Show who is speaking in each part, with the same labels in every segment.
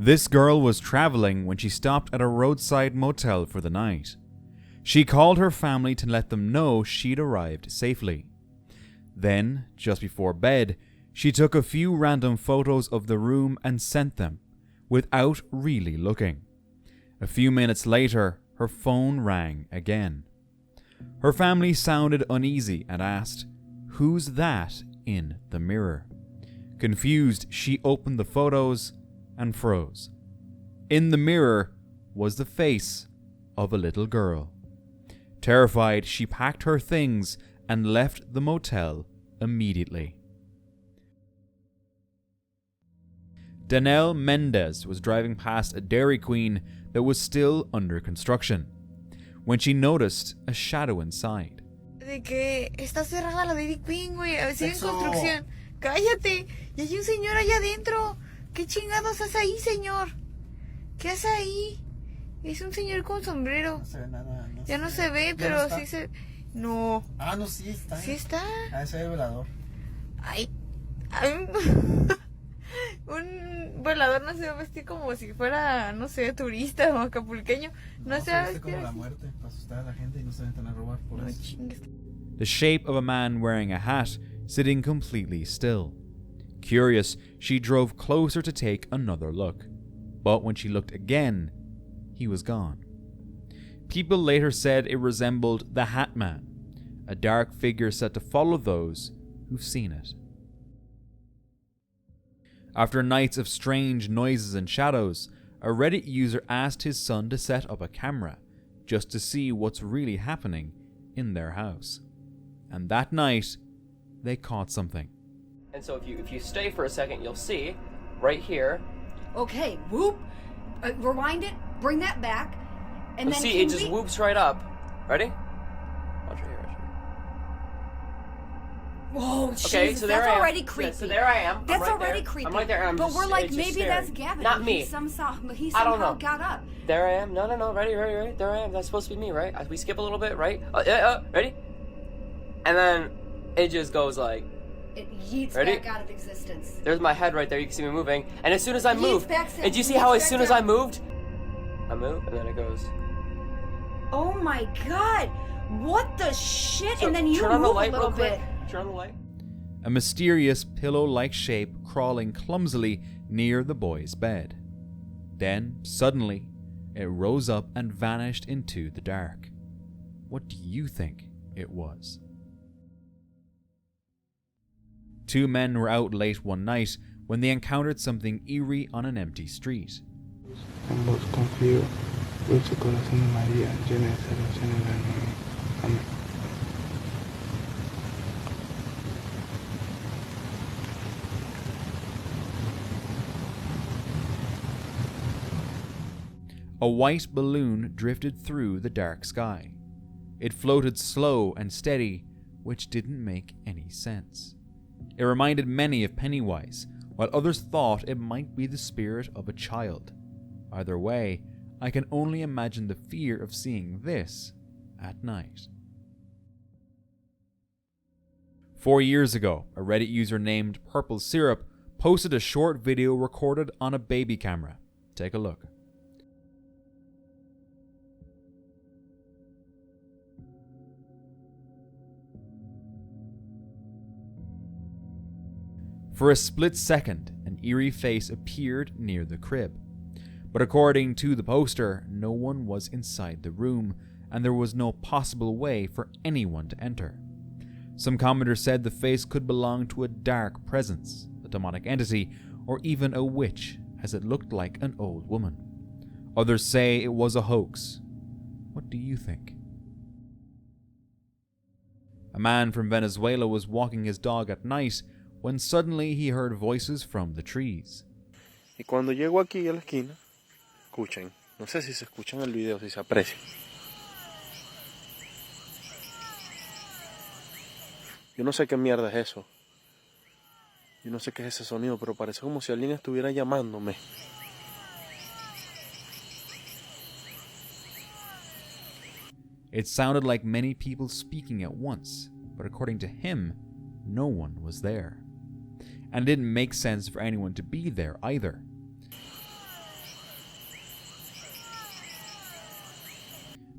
Speaker 1: This girl was traveling when she stopped at a roadside motel for the night. She called her family to let them know she'd arrived safely. Then, just before bed, she took a few random photos of the room and sent them, without really looking. A few minutes later, her phone rang again. Her family sounded uneasy and asked, "Who's that in the mirror?" Confused, she opened the photos and froze. In the mirror was the face of a little girl. Terrified, she packed her things and left the motel immediately. Danelle Mendez was driving past a Dairy Queen that was still under construction when she noticed a shadow inside.
Speaker 2: De que está cerrada la Dairy Queen, güey. Sigue en construcción. Cállate. Y hay un señor allá adentro. ¿Qué chingados hace ahí, señor? ¿Qué hace ahí? Es un señor con sombrero.
Speaker 3: No se ve nada. No
Speaker 2: ya no se ve, pero sí se... No.
Speaker 3: Ah, no, sí está.
Speaker 2: Sí está.
Speaker 3: Ah, ese es el velador.
Speaker 2: Ay. Un volador no se va a vestir como si fuera, no sé, turista o acapulqueño. No se va a vestir
Speaker 3: como la
Speaker 2: así.
Speaker 3: muerte, para asustar a la gente y no se metan a robar por eso.
Speaker 2: Chingues.
Speaker 1: The shape of a man wearing a hat, sitting completely still. Curious, she drove closer to take another look. But when she looked again, he was gone. People later said it resembled the Hat Man, a dark figure said to follow those who've seen it. After nights of strange noises and shadows, a Reddit user asked his son to set up a camera just to see what's really happening in their house. And that night, they caught something.
Speaker 4: And so if you stay for a second, you'll see right here.
Speaker 5: Okay, whoop. Rewind it. Bring that back. And then
Speaker 4: see, it just whoops right up. Ready? Watch right here.
Speaker 5: Whoa,
Speaker 4: okay,
Speaker 5: Jesus,
Speaker 4: so there
Speaker 5: that's
Speaker 4: I am.
Speaker 5: already creepy.
Speaker 4: Yeah, so there I am.
Speaker 5: That's
Speaker 4: I'm right
Speaker 5: already
Speaker 4: there.
Speaker 5: creepy.
Speaker 4: I'm right there. And I'm
Speaker 5: but
Speaker 4: just,
Speaker 5: we're like,
Speaker 4: just
Speaker 5: maybe
Speaker 4: staring.
Speaker 5: that's Gavin.
Speaker 4: Not me.
Speaker 5: He somehow
Speaker 4: I don't know.
Speaker 5: got up.
Speaker 4: There I am. No. Ready. There I am. That's supposed to be me, right? We skip a little bit, right? Ready? And then it just goes like.
Speaker 5: It yeets
Speaker 4: ready?
Speaker 5: back out of existence.
Speaker 4: There's my head right there. You can see me moving. And as soon as I move, and do you see
Speaker 5: yeets
Speaker 4: how as
Speaker 5: back
Speaker 4: soon as
Speaker 5: down.
Speaker 4: I moved, I move, and then it goes.
Speaker 5: Oh my God! What the shit?
Speaker 4: So
Speaker 5: and then you
Speaker 4: turn on the
Speaker 5: move
Speaker 4: light
Speaker 5: a little
Speaker 4: real quick.
Speaker 5: bit.
Speaker 4: Turn on the light.
Speaker 1: A mysterious pillow-like shape crawling clumsily near the boy's bed. Then, suddenly, it rose up and vanished into the dark. What do you think it was? Two men were out late one night when they encountered something eerie on an empty street.
Speaker 6: Ambos confío, dulce corazón de María, llena de salvación en el alma. Amén.
Speaker 1: A white balloon drifted through the dark sky. It floated slow and steady, which didn't make any sense. It reminded many of Pennywise, while others thought it might be the spirit of a child. Either way, I can only imagine the fear of seeing this at night. 4 years ago, a Reddit user named Purple Syrup posted a short video recorded on a baby camera. Take a look. For a split second, an eerie face appeared near the crib. But according to the poster, no one was inside the room, and there was no possible way for anyone to enter. Some commenters said the face could belong to a dark presence, a demonic entity, or even a witch, as it looked like an old woman. Others say it was a hoax. What do you think? A man from Venezuela was walking his dog at night when suddenly he heard voices from the trees.
Speaker 7: Y cuando llego aquí a la esquina, escuchen, no sé si se escuchan el video, si se aprecia. Yo no sé qué mierda es eso. Yo no sé qué es ese sonido, pero parece como si alguien estuviera llamándome.
Speaker 1: It sounded like many people speaking at once, but according to him, no one was there. And it didn't make sense for anyone to be there either.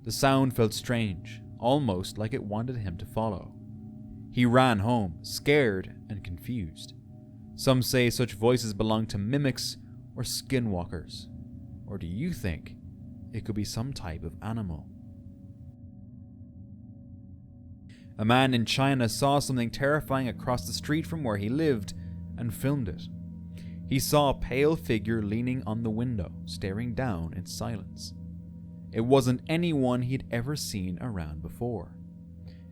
Speaker 1: The sound felt strange, almost like it wanted him to follow. He ran home, scared and confused. Some say such voices belong to mimics or skinwalkers. Or do you think it could be some type of animal? A man in China saw something terrifying across the street from where he lived and filmed it. He saw a pale figure leaning on the window, staring down in silence. It wasn't anyone he'd ever seen around before.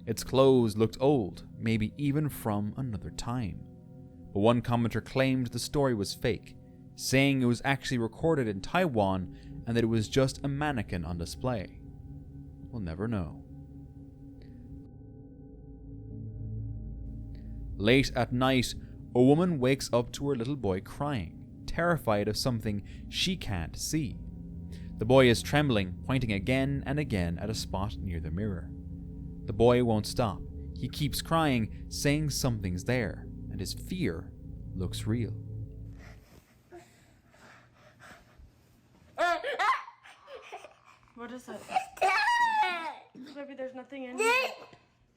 Speaker 1: Its clothes looked old, maybe even from another time. But one commenter claimed the story was fake, saying it was actually recorded in Taiwan and that it was just a mannequin on display. We'll never know. Late at night, a woman wakes up to her little boy crying, terrified of something she can't see. The boy is trembling, pointing again and again at a spot near the mirror. The boy won't stop. He keeps crying, saying something's there, and his fear looks real.
Speaker 8: What is it? Baby, there's nothing in here.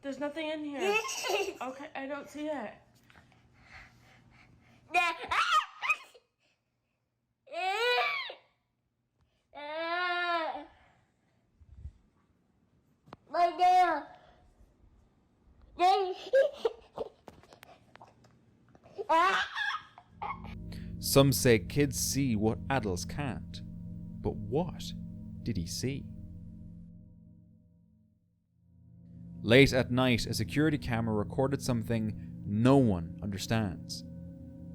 Speaker 8: There's nothing in here. Okay, I don't see it.
Speaker 1: Some say kids see what adults can't. But what did he see? Late at night, a security camera recorded something no one understands.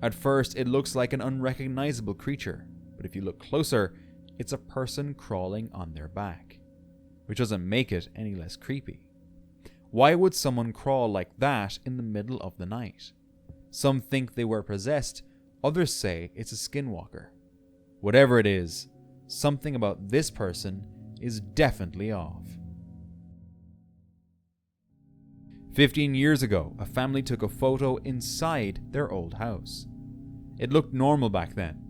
Speaker 1: At first, it looks like an unrecognizable creature, but if you look closer, it's a person crawling on their back, which doesn't make it any less creepy. Why would someone crawl like that in the middle of the night? Some think they were possessed, others say it's a skinwalker. Whatever it is, something about this person is definitely off. 15 years ago, a family took a photo inside their old house. It looked normal back then,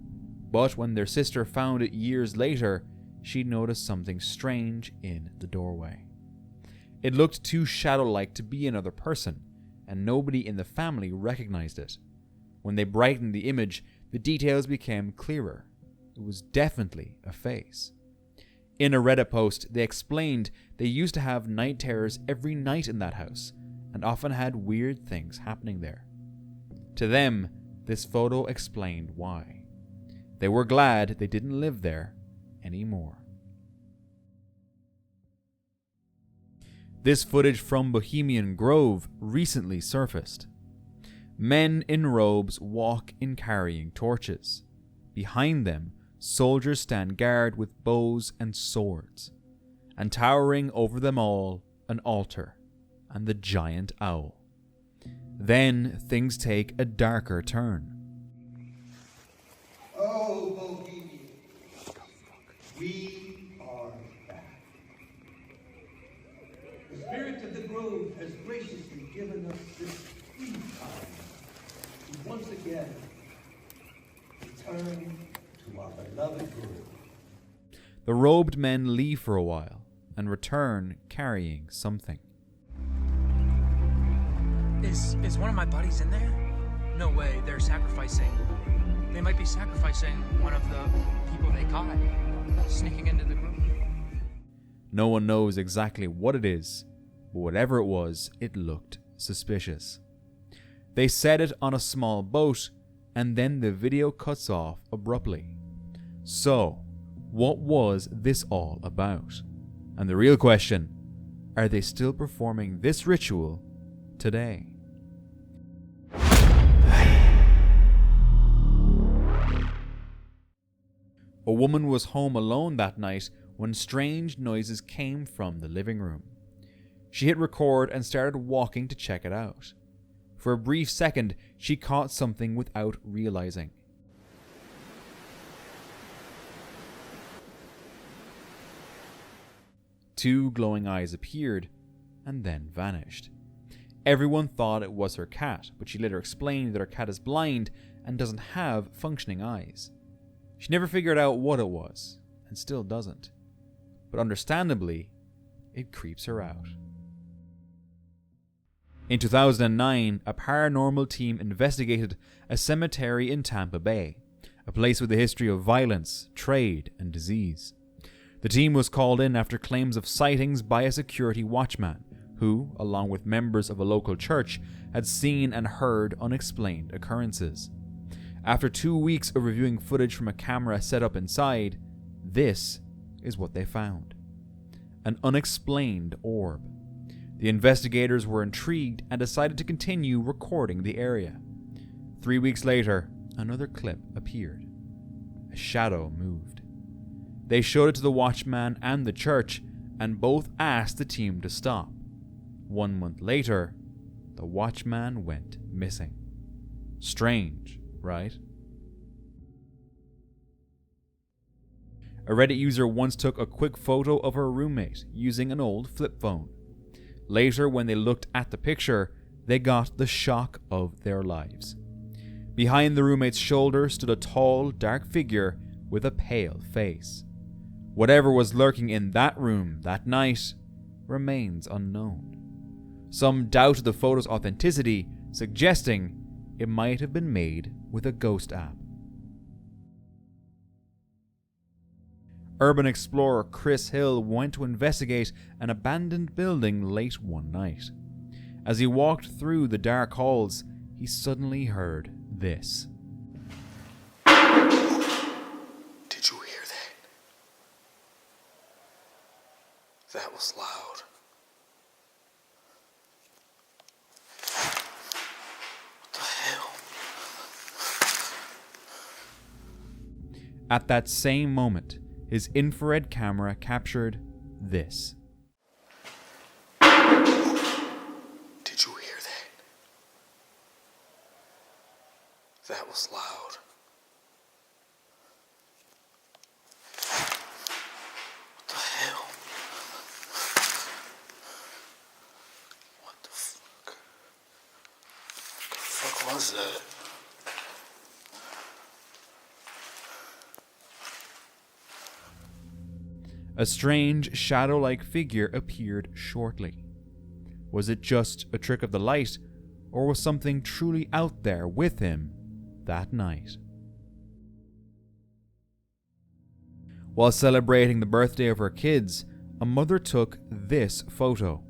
Speaker 1: but when their sister found it years later, she noticed something strange in the doorway. It looked too shadow-like to be another person, and nobody in the family recognized it. When they brightened the image, the details became clearer. It was definitely a face. In a Reddit post, they explained they used to have night terrors every night in that house, and often had weird things happening there. To them, this photo explained why. They were glad they didn't live there anymore. This footage from Bohemian Grove recently surfaced. Men in robes walk in carrying torches. Behind them, soldiers stand guard with bows and swords. And towering over them all, an altar and the giant owl. Then things take a darker turn.
Speaker 9: Oh, Bohemian, we are back. The spirit of the grove has graciously given us this free time to once again return to our beloved grove.
Speaker 1: The robed men leave for a while and return carrying something.
Speaker 10: Is one of my buddies in there? No way, they're sacrificing. They might be sacrificing one of the people they caught, sneaking into the group.
Speaker 1: No one knows exactly what it is, but whatever it was, it looked suspicious. They set it on a small boat, and then the video cuts off abruptly. So, what was this all about? And the real question, are they still performing this ritual today? A woman was home alone that night when strange noises came from the living room. She hit record and started walking to check it out. For a brief second, she caught something without realizing. Two glowing eyes appeared and then vanished. Everyone thought it was her cat, but she later explained that her cat is blind and doesn't have functioning eyes. She never figured out what it was, and still doesn't. But understandably, it creeps her out. In 2009, a paranormal team investigated a cemetery in Tampa Bay, a place with a history of violence, trade, and disease. The team was called in after claims of sightings by a security watchman, who, along with members of a local church, had seen and heard unexplained occurrences. After 2 weeks of reviewing footage from a camera set up inside, this is what they found: an unexplained orb. The investigators were intrigued and decided to continue recording the area. 3 weeks later, another clip appeared. A shadow moved. They showed it to the watchman and the church, and both asked the team to stop. 1 month later, the watchman went missing. Strange, right? A Reddit user once took a quick photo of her roommate using an old flip phone. Later, when they looked at the picture, they got the shock of their lives. Behind the roommate's shoulder stood a tall, dark figure with a pale face. Whatever was lurking in that room that night remains unknown. Some doubted the photo's authenticity, suggesting it might have been made with a ghost app. Urban explorer Chris Hill went to investigate an abandoned building late one night. As he walked through the dark halls, he suddenly heard this.
Speaker 6: Did you hear that? That was loud. What the hell?
Speaker 1: At that same moment, his infrared camera captured this.
Speaker 6: Did you hear that? That was loud. What the hell? What the fuck? What the fuck was that?
Speaker 1: A strange, shadow-like figure appeared shortly. Was it just a trick of the light, or was something truly out there with him that night? While celebrating the birthday of her kids, a mother took this photo.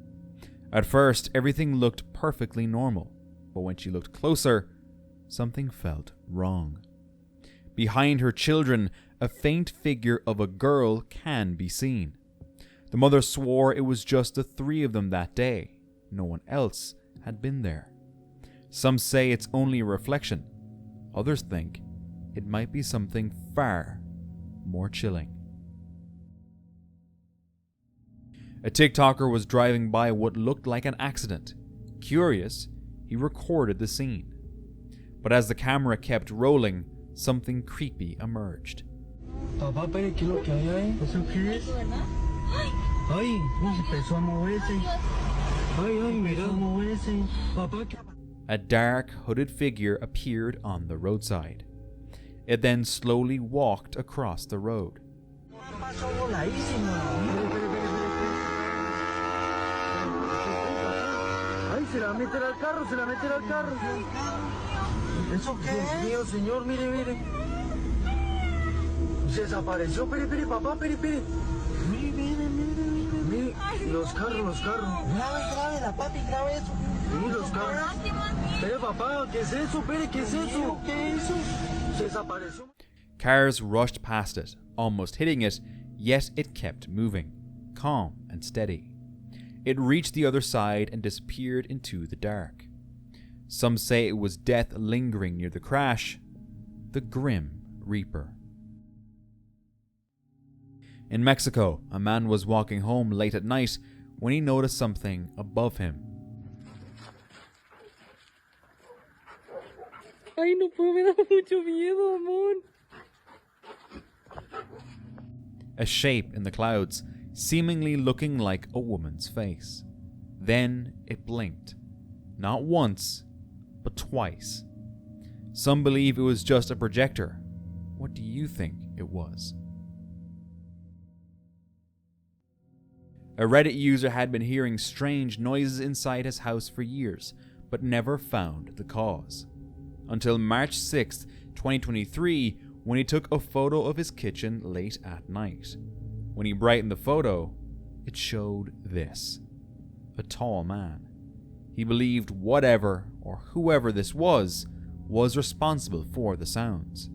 Speaker 1: At first, everything looked perfectly normal, but when she looked closer, something felt wrong. Behind her children, a faint figure of a girl can be seen. The mother swore it was just the three of them that day. No one else had been there. Some say it's only a reflection. Others think it might be something far more chilling. A TikToker was driving by what looked like an accident. Curious, he recorded the scene. But as the camera kept rolling, something creepy emerged.
Speaker 11: Papá, pero ¿qué es lo que hay ahí? ¿Qué es? Ay, empezó a moverse. Ay, empezó a moverse. Papá, ¿qué?
Speaker 1: A dark, hooded figure appeared on the roadside. It then slowly walked across the road.
Speaker 11: Pasó voladísimo. Ay, se la va a meter al carro, se la va a meter al carro. ¿Eso qué? Dios mío, señor, mire, mire. Se desapareció, pere, papá, pere. Mire, los carros. Grabe, la papi, grabe eso. Mire, los carros. Pere, papá, ¿qué es eso? Pere, ¿qué es eso? ¿Qué es eso? Se desapareció.
Speaker 1: Cars rushed past it, almost hitting it, yet it kept moving, calm and steady. It reached the other side and disappeared into the dark. Some say it was death lingering near the crash, the Grim Reaper. In Mexico, a man was walking home late at night when he noticed something above him.
Speaker 8: Ay, no puedo, me da mucho miedo, amor.
Speaker 1: A shape in the clouds, seemingly looking like a woman's face. Then it blinked. Not once, but twice. Some believe it was just a projector. What do you think it was? A Reddit user had been hearing strange noises inside his house for years, but never found the cause. Until March 6th, 2023, when he took a photo of his kitchen late at night. When he brightened the photo, it showed this: a tall man. He believed whatever or whoever this was responsible for the sounds.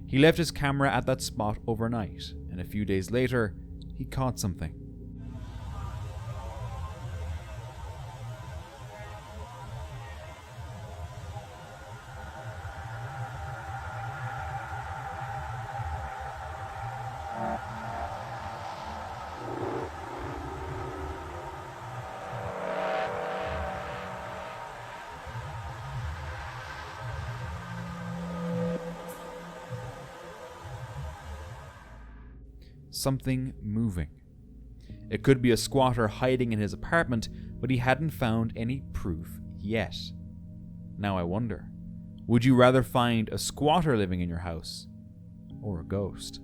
Speaker 1: He left his camera at that spot overnight, and a few days later, he caught something. Something moving. It could be a squatter hiding in his apartment, but he hadn't found any proof yet. Now I wonder, would you rather find a squatter living in your house or a ghost?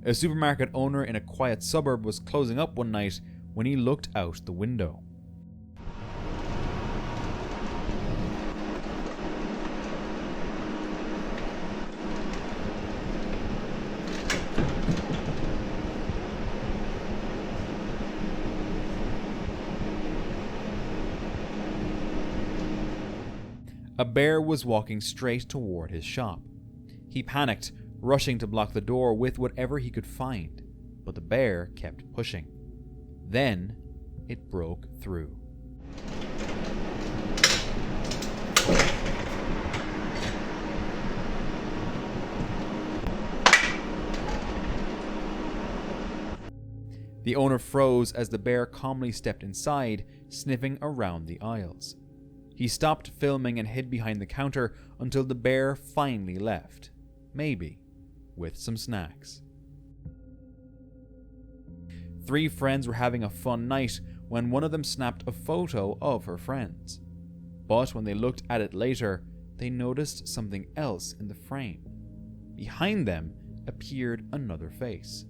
Speaker 1: A supermarket owner in a quiet suburb was closing up one night when he looked out the window. A bear was walking straight toward his shop. He panicked, rushing to block the door with whatever he could find, but the bear kept pushing. Then, it broke through. The owner froze as the bear calmly stepped inside, sniffing around the aisles. He stopped filming and hid behind the counter until the bear finally left, maybe with some snacks. 3 friends were having a fun night when one of them snapped a photo of her friends. But when they looked at it later, they noticed something else in the frame. Behind them appeared another face.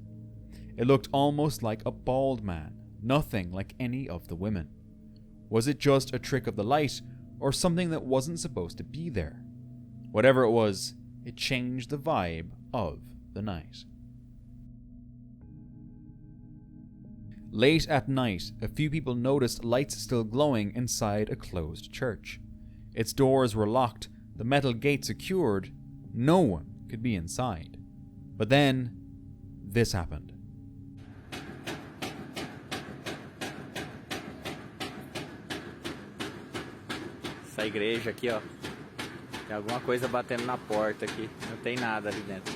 Speaker 1: It looked almost like a bald man, nothing like any of the women. Was it just a trick of the light, or something that wasn't supposed to be there? Whatever it was, it changed the vibe of the night. Late at night, a few people noticed lights still glowing inside a closed church. Its doors were locked, the metal gate secured, no one could be inside. But then, this happened.
Speaker 12: Essa igreja aqui, ó, tem alguma coisa batendo na porta aqui, não tem nada ali dentro.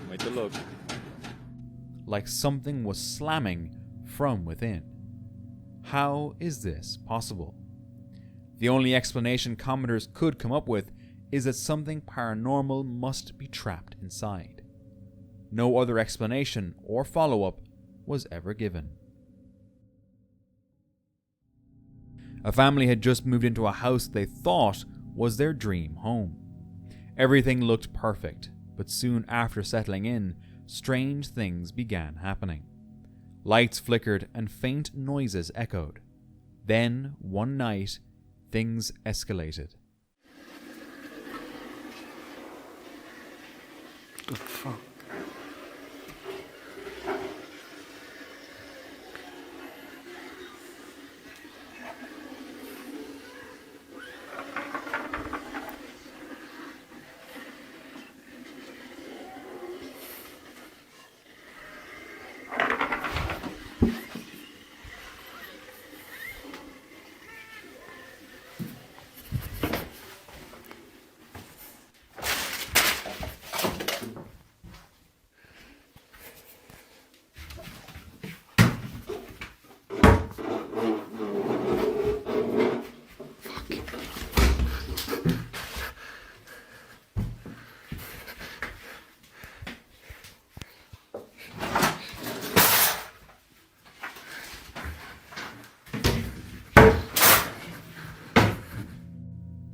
Speaker 12: Muito louco.
Speaker 1: Like something was slamming from within. How is this possible? The only explanation commenters could come up with is that something paranormal must be trapped inside. No other explanation or follow-up was ever given. A family had just moved into a house they thought was their dream home. Everything looked perfect, but soon after settling in, strange things began happening. Lights flickered and faint noises echoed. Then, one night, things escalated.
Speaker 6: The fuck?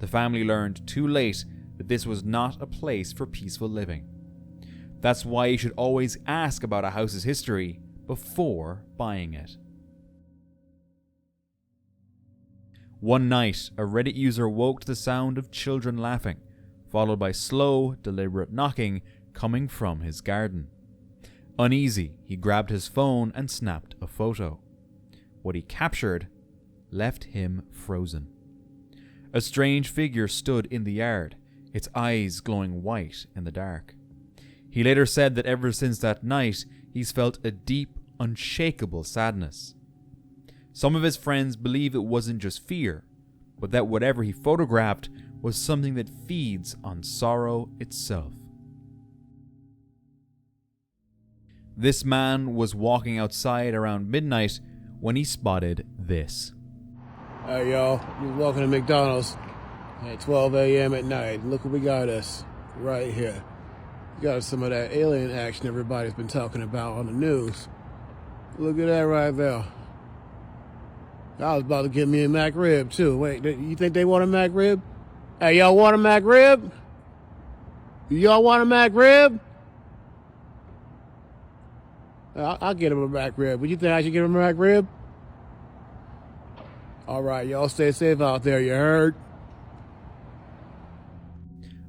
Speaker 1: family learned too late that this was not a place for peaceful living. That's why you should always ask about a house's history before buying it. One night, a Reddit user woke to the sound of children laughing, followed by slow, deliberate knocking coming from his garden. Uneasy, he grabbed his phone and snapped a photo. What he captured left him frozen. A strange figure stood in the yard, its eyes glowing white in the dark. He later said that ever since that night, he's felt a deep, unshakable sadness. Some of his friends believe it wasn't just fear, but that whatever he photographed was something that feeds on sorrow itself. This man was walking outside around midnight when he spotted this.
Speaker 13: Hey y'all, you're walking to McDonald's at 12 a.m. at night. Look what we got us right here. We got some of that alien action everybody's been talking about on the news. Look at that right there. I was about to get me a McRib too. Wait, you think they want a McRib? Hey, y'all want a McRib? Y'all want a McRib? I'll get him a McRib. Would you think I should give him a McRib? All right, y'all stay safe out there, you heard?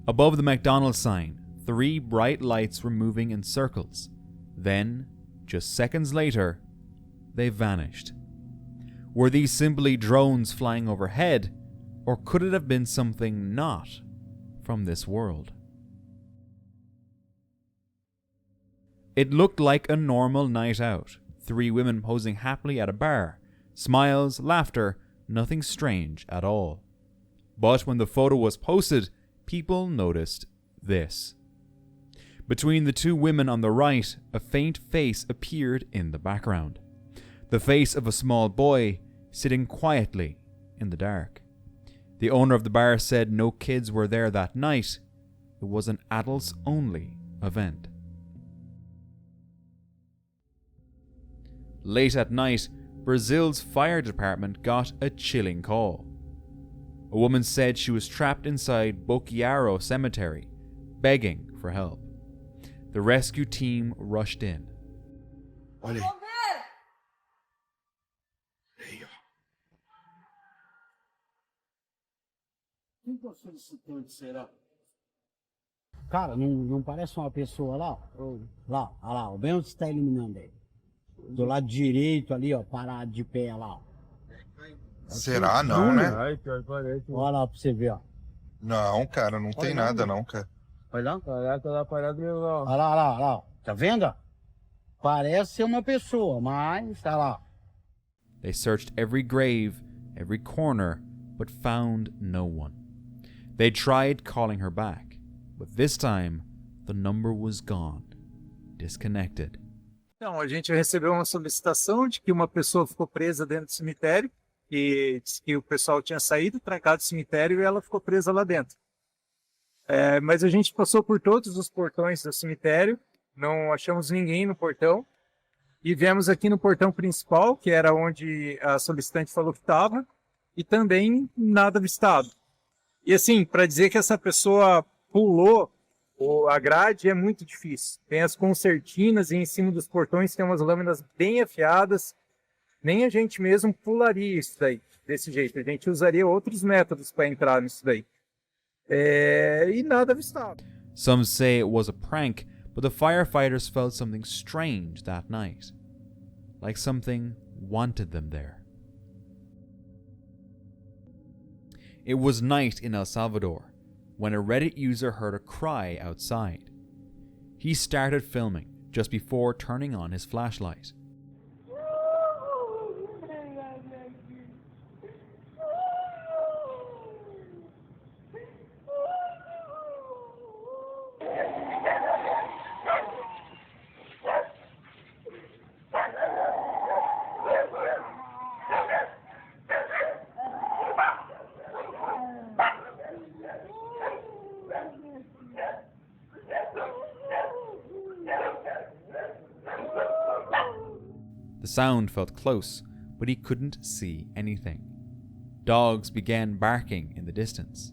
Speaker 1: Above the McDonald's sign, 3 bright lights were moving in circles. Then, just seconds later, they vanished. Were these simply drones flying overhead, or could it have been something not from this world? It looked like a normal night out. 3 women posing happily at a bar. Smiles, laughter, nothing strange at all. But when the photo was posted, people noticed this. Between the 2 women on the right, a faint face appeared in the background. The face of a small boy sitting quietly in the dark. The owner of the bar said no kids were there that night. It was an adults-only event. Late at night, Brazil's fire department got a chilling call. A woman said she was trapped inside Boquiaro Cemetery, begging for help. The rescue team rushed in.
Speaker 11: Olha aí.
Speaker 14: Quem que é o solicitante, será? Cara, não parece uma pessoa lá? Lá, olha lá, bem onde você está eliminando ele. Do lado direito ali, ó, parado de pé lá, ó.
Speaker 15: Será? Não, né?
Speaker 14: Olha lá pra você ver, ó.
Speaker 15: Não, cara, não tem nada não, cara.
Speaker 14: Olha lá. Caraca, lá parado mesmo, ó. Olha lá, ó. Tá vendo? Parece ser uma pessoa, mas tá lá.
Speaker 1: They searched every grave, every corner, but found no one. They tried calling her back, but this time the number was gone, disconnected.
Speaker 10: Então, a gente recebeu uma solicitação de que uma pessoa ficou presa dentro do cemitério e disse que o pessoal tinha saído, trancado do cemitério e ela ficou presa lá dentro. Mas a gente passou por todos os portões do cemitério, não achamos ninguém no portão e viemos aqui no portão principal, que era onde a solicitante falou que estava, e também nada avistado. E assim, para dizer que essa pessoa pulou a grade é muito difícil. Tem as concertinas e em cima dos portões tem umas lâminas bem afiadas. Nem a gente mesmo pularia isso daí, desse jeito. A gente usaria outros métodos para entrar nisso daí. E nada avistado.
Speaker 1: Some say it was a prank, but the firefighters felt something strange that night. Like something wanted them there. It was night in El Salvador, when a Reddit user heard a cry outside. He started filming just before turning on his flashlight. The sound felt close, but he couldn't see anything. Dogs began barking in the distance.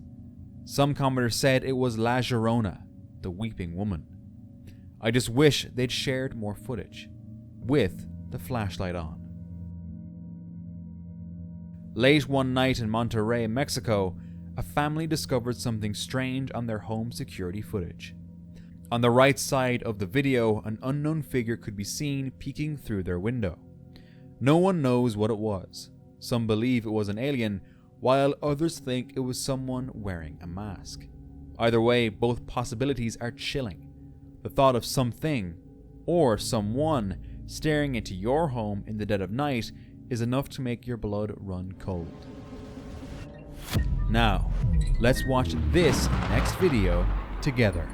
Speaker 1: Some commenters said it was La Llorona, the weeping woman. I just wish they'd shared more footage, with the flashlight on. Late one night in Monterrey, Mexico, a family discovered something strange on their home security footage. On the right side of the video, an unknown figure could be seen peeking through their window. No one knows what it was. Some believe it was an alien, while others think it was someone wearing a mask. Either way, both possibilities are chilling. The thought of something, or someone, staring into your home in the dead of night is enough to make your blood run cold. Now, let's watch this next video together.